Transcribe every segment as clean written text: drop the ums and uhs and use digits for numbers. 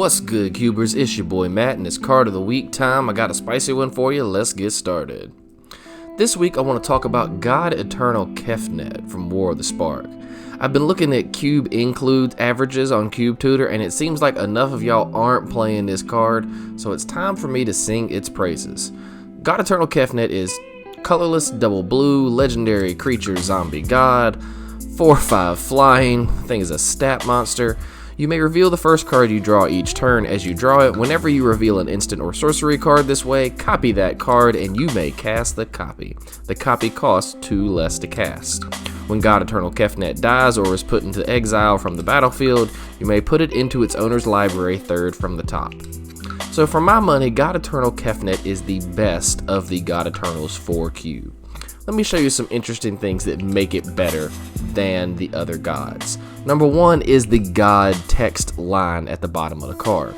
What's good, Cubers? It's your boy Matt, and it's Card of the Week time. I got a spicy one for you. Let's get started. This week I want to talk about God Eternal Kefnet from War of the Spark. I've been looking at cube include averages on CubeTutor, and it seems like enough of y'all aren't playing this card, so it's time for me to sing its praises. God Eternal Kefnet is colorless, double blue, legendary creature, zombie god, 4/5 flying, thing is a stat monster. You may reveal the first card you draw each turn. As you draw it, whenever you reveal an instant or sorcery card this way, copy that card and you may cast the copy. The copy costs 2 less to cast. When God Eternal Kefnet dies or is put into exile from the battlefield, you may put it into its owner's library third from the top. So for my money, God Eternal Kefnet is the best of the God Eternals for cube. Let me show you some interesting things that make it better than the other gods. Number one is the god text line at the bottom of the card.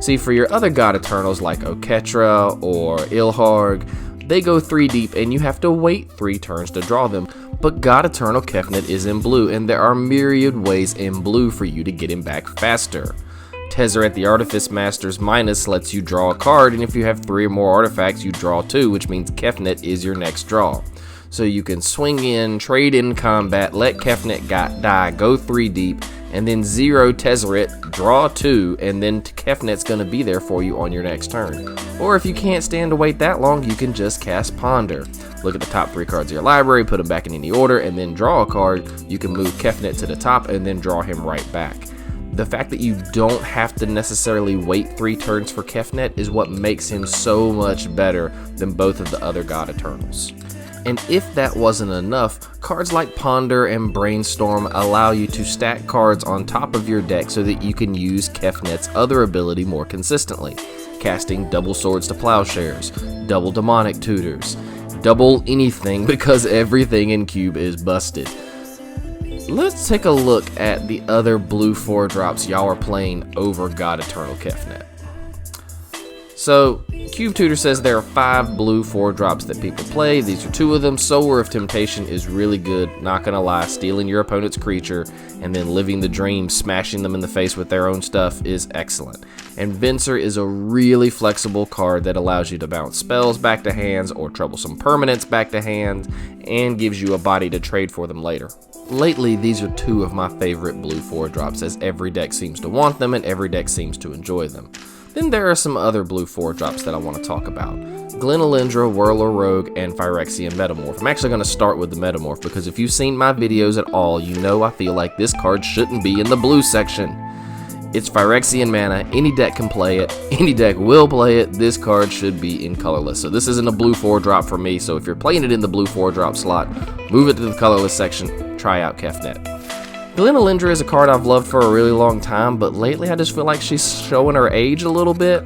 See, for your other God Eternals like Oketra or Ilharg, they go 3 deep and you have to wait 3 turns to draw them. But God Eternal Kefnet is in blue, and there are myriad ways in blue for you to get him back faster. Tezzeret the Artifice Master's Minus lets you draw a card, and if you have 3 or more artifacts, you draw 2, which means Kefnet is your next draw. So you can swing in, trade in combat, let Kefnet die, go 3 deep, and then 0 Tezzeret, draw 2, and then Kefnet's going to be there for you on your next turn. Or if you can't stand to wait that long, you can just cast Ponder. Look at the top 3 cards of your library, put them back in any order, and then draw a card. You can move Kefnet to the top and then draw him right back. The fact that you don't have to necessarily wait 3 turns for Kefnet is what makes him so much better than both of the other God Eternals. And if that wasn't enough, cards like Ponder and Brainstorm allow you to stack cards on top of your deck so that you can use Kefnet's other ability more consistently. Casting double Swords to Plowshares, double Demonic Tutors, double anything because everything in Cube is busted. Let's take a look at the other blue 4-drops y'all are playing over God Eternal Kefnet. So, CubeTutor says there are 5 blue 4-drops that people play. These are 2 of them. Sower of Temptation is really good, not gonna lie. Stealing your opponent's creature and then living the dream, smashing them in the face with their own stuff is excellent. And Venser is a really flexible card that allows you to bounce spells back to hands or troublesome permanents back to hand, and gives you a body to trade for them later. Lately, these are 2 of my favorite blue 4-drops, as every deck seems to want them and every deck seems to enjoy them. Then there are some other blue 4-drops that I want to talk about. Glenalindra, Whirler Rogue, and Phyrexian Metamorph. I'm actually going to start with the Metamorph because if you've seen my videos at all, you know I feel like this card shouldn't be in the blue section. It's Phyrexian mana, any deck can play it, any deck will play it, this card should be in colorless. So this isn't a blue 4-drop for me, so if you're playing it in the blue 4-drop slot, move it to the colorless section, try out Kefnet. Glenalindra is a card I've loved for a really long time, but lately I just feel like she's showing her age a little bit.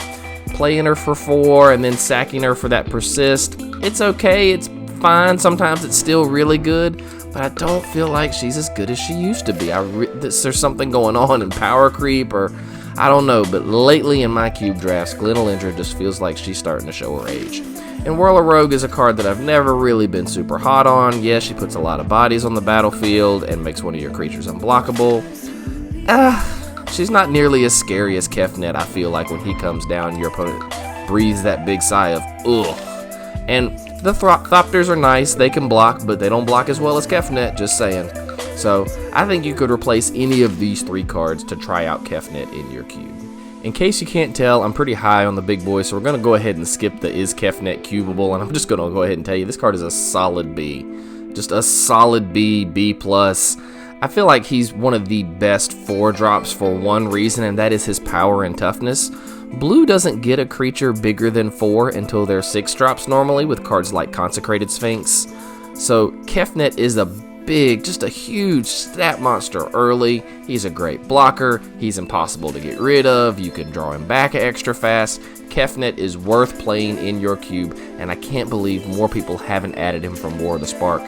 Playing her for 4 and then sacking her for that persist. It's okay, it's fine, sometimes it's still really good, but I don't feel like she's as good as she used to be. There's something going on in power creep, or I don't know, but lately in my cube drafts, Glenalindra just feels like she's starting to show her age. And Whirler Rogue is a card that I've never really been super hot on. Yes, she puts a lot of bodies on the battlefield and makes one of your creatures unblockable. She's not nearly as scary as Kefnet, I feel like, when he comes down, your opponent breathes that big sigh of, ugh. And the Thopters are nice, they can block, but they don't block as well as Kefnet, just saying. So, I think you could replace any of these 3 cards to try out Kefnet in your cube. In case you can't tell, I'm pretty high on the big boy, so we're going to go ahead and skip the Is Kefnet Cubable, and I'm just going to go ahead and tell you, this card is a solid B. Just a solid B, B+. I feel like he's one of the best 4-drops for one reason, and that is his power and toughness. Blue doesn't get a creature bigger than 4 until they're 6-drops normally, with cards like Consecrated Sphinx. So Kefnet is just a huge stat monster early. He's a great blocker. He's impossible to get rid of. You can draw him back extra fast. Kefnet is worth playing in your cube, and I can't believe more people haven't added him from War of the Spark.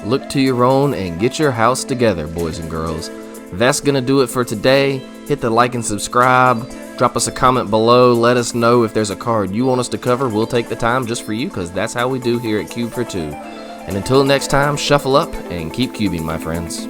Look to your own and get your house together, boys and girls. That's gonna do it for today. Hit the like and subscribe. Drop us a comment below. Let us know if there's a card you want us to cover. We'll take the time just for you, because that's how we do here at Cube for Two. And until next time, shuffle up and keep cubing, my friends.